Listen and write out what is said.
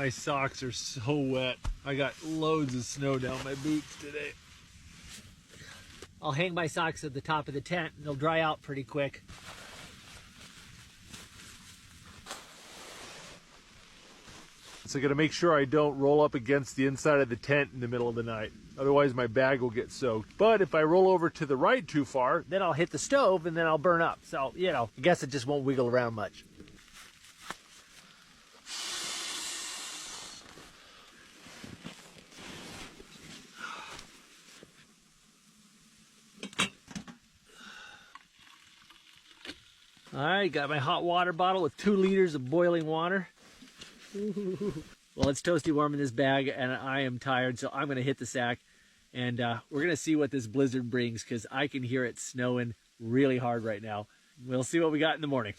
My socks are so wet. I got loads of snow down my boots today. I'll hang my socks at the top of the tent and they'll dry out pretty quick. So I gotta make sure I don't roll up against the inside of the tent in the middle of the night. Otherwise my bag will get soaked. But if I roll over to the right too far, Then I'll hit the stove and then I'll burn up. So, you know, I guess it just won't wiggle around much. All right, got my hot water bottle with 2 liters of boiling water. Well, it's toasty warm in this bag and I am tired, so I'm gonna hit the sack and we're gonna see what this blizzard brings because I can hear it snowing really hard right now. We'll see what we got in the morning.